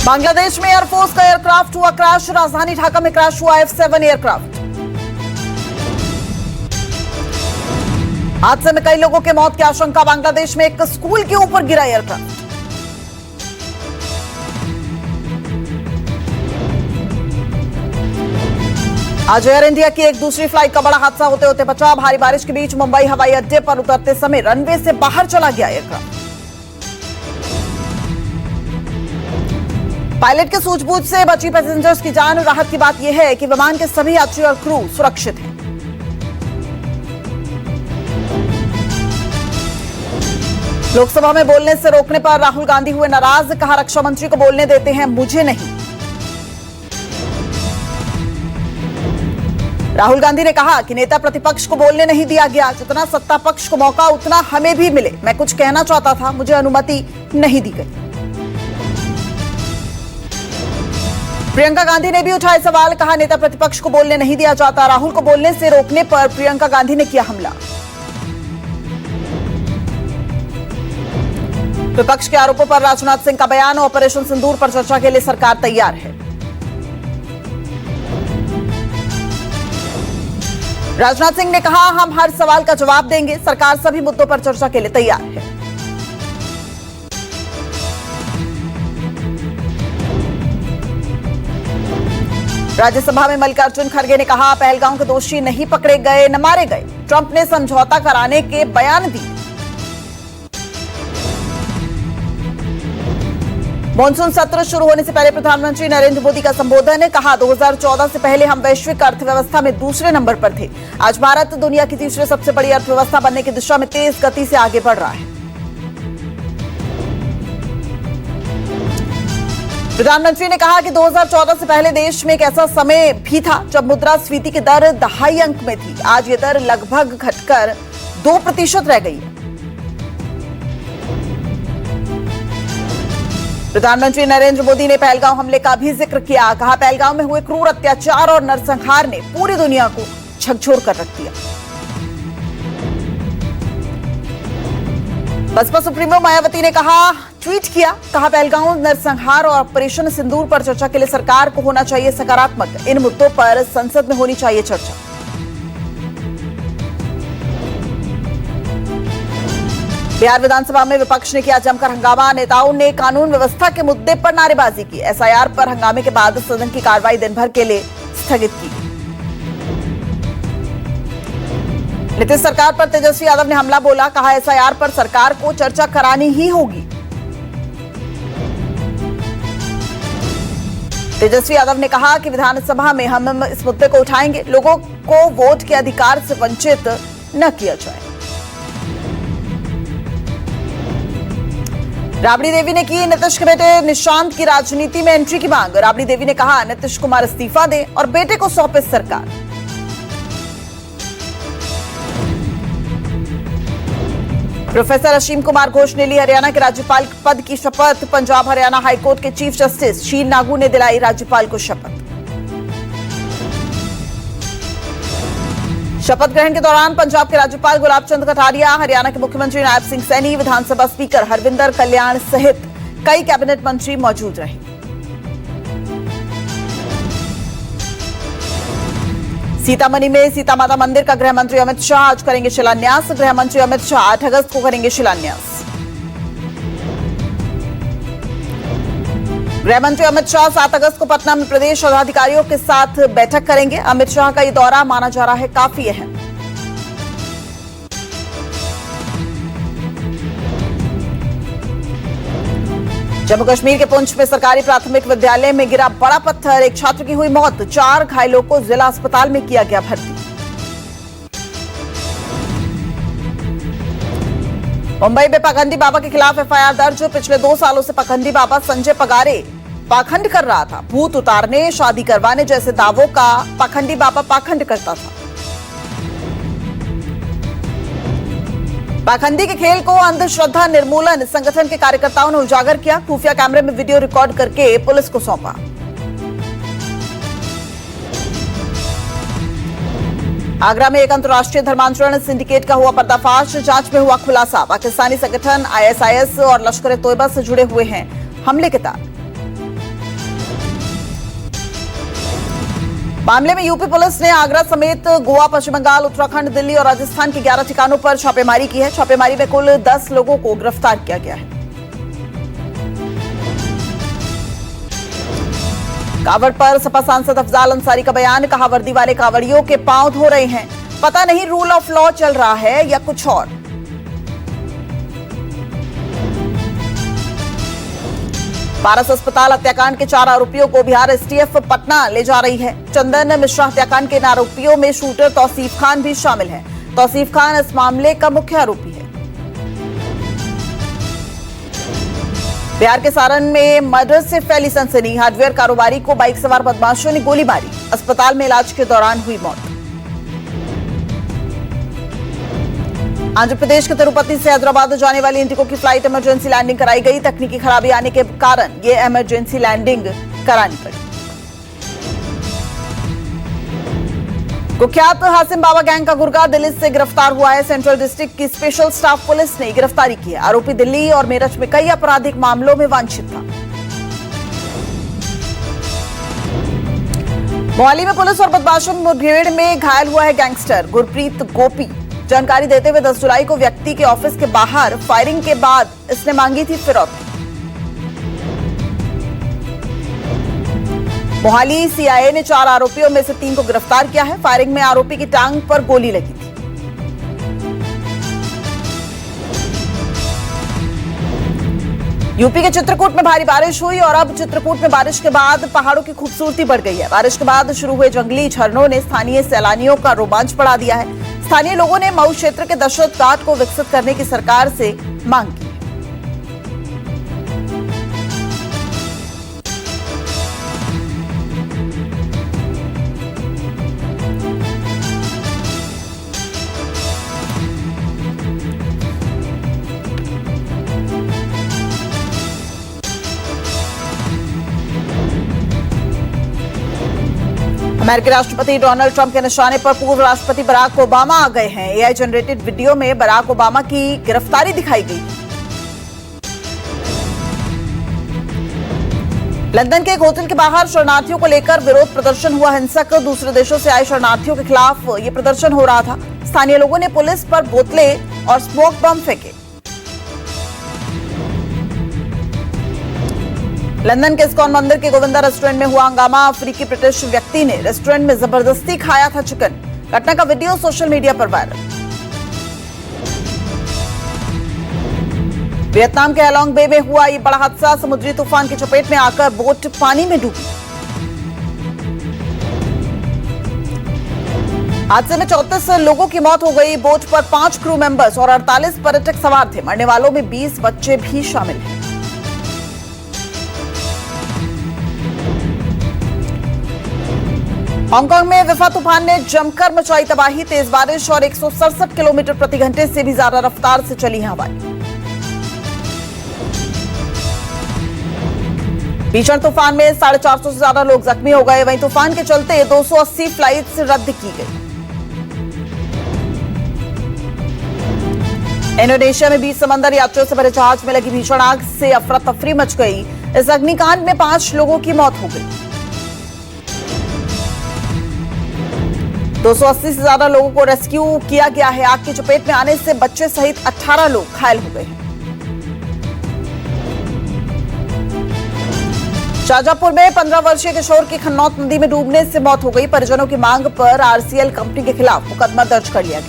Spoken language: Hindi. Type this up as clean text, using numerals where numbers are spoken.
बांग्लादेश में एयरफोर्स का एयरक्राफ्ट हुआ क्रैश। राजधानी ढाका में क्रैश हुआ F-7 एयरक्राफ्ट। हादसे में कई लोगों के मौत की आशंका। बांग्लादेश में एक स्कूल के ऊपर गिरा एयरक्राफ्ट। आज एयर इंडिया की एक दूसरी फ्लाइट का बड़ा हादसा होते होते बचा। भारी बारिश के बीच मुंबई हवाई अड्डे पर उतरते समय रनवे से बाहर चला गया एयरक्राफ्ट। पायलट के सूझबूझ से बची पैसेंजर्स की जान। राहत की बात यह है कि विमान के सभी यात्री और क्रू सुरक्षित हैं। लोकसभा में बोलने से रोकने पर राहुल गांधी हुए नाराज। कहा, रक्षा मंत्री को बोलने देते हैं, मुझे नहीं। राहुल गांधी ने कहा कि नेता प्रतिपक्ष को बोलने नहीं दिया गया। जितना सत्ता पक्ष को मौका उतना हमें भी मिले। मैं कुछ कहना चाहता था, मुझे अनुमति नहीं दी गई। प्रियंका गांधी ने भी उठाए सवाल। कहा, नेता प्रतिपक्ष को बोलने नहीं दिया जाता। राहुल को बोलने से रोकने पर प्रियंका गांधी ने किया हमला। विपक्ष के आरोपों पर राजनाथ सिंह का बयान। ऑपरेशन सिंदूर पर चर्चा के लिए सरकार तैयार है। राजनाथ सिंह ने कहा, हम हर सवाल का जवाब देंगे। सरकार सभी मुद्दों पर चर्चा के लिए तैयार है। राज्यसभा में मल्लिकार्जुन खड़गे ने कहा, पहलगाम के दोषी नहीं पकड़े गए न मारे गए। ट्रंप ने समझौता कराने के बयान दिए। मॉनसून सत्र शुरू होने से पहले प्रधानमंत्री नरेंद्र मोदी का संबोधन। कहा, 2014 से पहले हम वैश्विक अर्थव्यवस्था में दूसरे नंबर पर थे। आज भारत दुनिया की तीसरी सबसे बड़ी अर्थव्यवस्था बनने की दिशा में तेज गति से आगे बढ़ रहा है। प्रधानमंत्री ने कहा कि 2014 से पहले देश में एक ऐसा समय भी था जब मुद्रास्फीति की दर 2.5 अंक में थी। आज ये दर लगभग घटकर 2% रह गई है। प्रधानमंत्री नरेंद्र मोदी ने पहलगाम हमले का भी जिक्र किया। कहा, पहलगाम में हुए क्रूर अत्याचार और नरसंहार ने पूरी दुनिया को झकझोर कर रख दिया। बसपा सुप्रीमो मायावती ने ट्वीट किया। कहा, पहलगाम नरसंहार और ऑपरेशन सिंदूर पर चर्चा के लिए सरकार को होना चाहिए सकारात्मक। इन मुद्दों पर संसद में होनी चाहिए चर्चा। बिहार विधानसभा में विपक्ष ने किया जमकर हंगामा। नेताओं ने कानून व्यवस्था के मुद्दे पर नारेबाजी की। एसआईआर पर हंगामे के बाद सदन की कार्रवाई दिन भर के लिए स्थगित की गई। नीतीश सरकार पर तेजस्वी यादव ने हमला बोला। कहा, एसआईआर पर सरकार को चर्चा करानी ही होगी। तेजस्वी यादव ने कहा कि विधानसभा में हम इस मुद्दे को उठाएंगे। लोगों को वोट के अधिकार से वंचित न किया जाए। राबड़ी देवी ने की नीतीश के बेटे निशांत की राजनीति में एंट्री की मांग। राबड़ी देवी ने कहा, नीतीश कुमार इस्तीफा दें और बेटे को सौंपे सरकार। प्रोफेसर असीम कुमार घोष ने ली हरियाणा के राज्यपाल पद की शपथ। पंजाब हरियाणा हाईकोर्ट के चीफ जस्टिस शील नागू ने दिलाई राज्यपाल को शपथ। शपथ ग्रहण के दौरान पंजाब के राज्यपाल गुलाब चंद कटारिया, हरियाणा के मुख्यमंत्री नायब सिंह सैनी, विधानसभा स्पीकर हरविंदर कल्याण सहित कई कैबिनेट मंत्री मौजूद रहे। सीतामढ़ी में सीता माता मंदिर का गृह मंत्री अमित शाह आज करेंगे शिलान्यास। गृह मंत्री अमित शाह 8 अगस्त को करेंगे शिलान्यास। गृह मंत्री अमित शाह 7 अगस्त को पटना में प्रदेश पदाधिकारियों के साथ बैठक करेंगे। अमित शाह का यह दौरा माना जा रहा है काफी अहम। जम्मू कश्मीर के पुंछ में सरकारी प्राथमिक विद्यालय में गिरा बड़ा पत्थर। एक छात्र की हुई मौत। 4 घायलों को जिला अस्पताल में किया गया भर्ती। मुंबई में पाखंडी बाबा के खिलाफ एफआईआर दर्ज। पिछले 2 सालों से पाखंडी बाबा संजय पगारे पाखंड कर रहा था। भूत उतारने, शादी करवाने जैसे दावों का पाखंडी बाबा पाखंड करता था। पाखंडी के खेल को अंधश्रद्धा निर्मूलन संगठन के कार्यकर्ताओं ने उजागर किया। खुफिया कैमरे में वीडियो रिकॉर्ड करके पुलिस को सौंपा। आगरा में एक अंतर्राष्ट्रीय धर्मांतरण सिंडिकेट का हुआ पर्दाफाश। जांच में हुआ खुलासा। पाकिस्तानी संगठन आईएसआईएस और लश्कर-ए-तोयबा से जुड़े हुए हैं हमले के तार। मामले में यूपी पुलिस ने आगरा समेत गोवा, पश्चिम बंगाल, उत्तराखंड, दिल्ली और राजस्थान के 11 ठिकानों पर छापेमारी की है। छापेमारी में कुल 10 लोगों को गिरफ्तार किया गया है। कांवड़ पर सपा सांसद अफजाल अंसारी का बयान, कहा वर्दी वाले कांवड़ियों के पांव धो रहे हैं, पता नहीं रूल ऑफ लॉ चल रहा है या कुछ और। पारस अस्पताल हत्याकांड के 4 आरोपियों को बिहार एसटीएफ पटना ले जा रही है। चंदन मिश्रा हत्याकांड के इन आरोपियों में शूटर तौसीफ खान भी शामिल है। तौसीफ खान इस मामले का मुख्य आरोपी है। बिहार के सारण में मर्डर से फैली सनसनी, हार्डवेयर कारोबारी को बाइक सवार बदमाशों ने गोली मारी, अस्पताल में इलाज के दौरान हुई मौत। आंध्र प्रदेश के तिरुपति से हैदराबाद जाने वाली इंडिगो की फ्लाइट इमरजेंसी लैंडिंग कराई गई। तकनीकी खराबी आने के कारण ये इमरजेंसी लैंडिंग करानी पड़ी। कुख्यात हासिम बाबा गैंग का गुर्गा दिल्ली से गिरफ्तार हुआ है। सेंट्रल डिस्ट्रिक्ट की स्पेशल स्टाफ पुलिस ने गिरफ्तारी की है। आरोपी दिल्ली और मेरठ में कई आपराधिक मामलों में वांछित था। मोहाली में पुलिस और बदमाशों की मुठभेड़ में घायल हुआ है गैंगस्टर गुरप्रीत गोपी। जानकारी देते हुए 10 जुलाई को व्यक्ति के ऑफिस के बाहर फायरिंग के बाद इसने मांगी थी फिरौती। मोहाली सीआईए ने 4 आरोपियों में से 3 को गिरफ्तार किया है। फायरिंग में आरोपी की टांग पर गोली लगी थी। यूपी के चित्रकूट में भारी बारिश हुई और अब चित्रकूट में बारिश के बाद पहाड़ों की खूबसूरती बढ़ गई है। बारिश के बाद शुरू हुए जंगली झरनों ने स्थानीय सैलानियों का रोमांच बढ़ा दिया है। स्थानीय लोगों ने मऊ क्षेत्र के दशरथ घाट को विकसित करने की सरकार से मांग की। अमेरिकी राष्ट्रपति डोनाल्ड ट्रंप के निशाने पर पूर्व राष्ट्रपति बराक ओबामा आ गए हैं। एआई जनरेटेड वीडियो में बराक ओबामा की गिरफ्तारी दिखाई गई। लंदन के एक होटल के बाहर शरणार्थियों को लेकर विरोध प्रदर्शन हुआ हिंसक। दूसरे देशों से आए शरणार्थियों के खिलाफ यह प्रदर्शन हो रहा था। स्थानीय लोगों ने पुलिस पर बोतलें और स्मोक बम फेंके। लंदन के इस्कॉन मंदिर के गोविंदा रेस्टोरेंट में हुआ हंगामा। अफ्रीकी ब्रिटिश व्यक्ति ने रेस्टोरेंट में जबरदस्ती खाया था चिकन। घटना का वीडियो सोशल मीडिया पर वायरल। वियतनाम के हैलोंग बे में हुआ ये बड़ा हादसा। समुद्री तूफान की चपेट में आकर बोट पानी में डूबी। हादसे में 34 लोगों की मौत हो गई। बोट पर 5 क्रू मेंबर्स और 48 पर्यटक सवार थे। मरने वालों में 20 बच्चे भी शामिल हैं। हांगकांग में विफा तूफान ने जमकर मचाई तबाही। तेज बारिश और 167 किलोमीटर प्रति घंटे से भी ज्यादा रफ्तार से चली हवाएं। भीषण तूफान में 450 से ज्यादा लोग जख्मी हो गए। वहीं तूफान के चलते 280 फ्लाइट्स रद्द की गई। इंडोनेशिया में 20 समंदर यात्रियों से भरे जहाज में लगी भीषण आग से अफरा तफरी मच गई। इस अग्निकांड में 5 लोगों की मौत हो गई। 280 से ज्यादा लोगों को रेस्क्यू किया गया है। आग की चपेट में आने से बच्चे सहित 18 लोग घायल हो गए हैं। शाहजहांपुर में 15 वर्षीय किशोर की खन्नौत नदी में डूबने से मौत हो गई। परिजनों की मांग पर आरसीएल कंपनी के खिलाफ मुकदमा दर्ज कर लिया गया।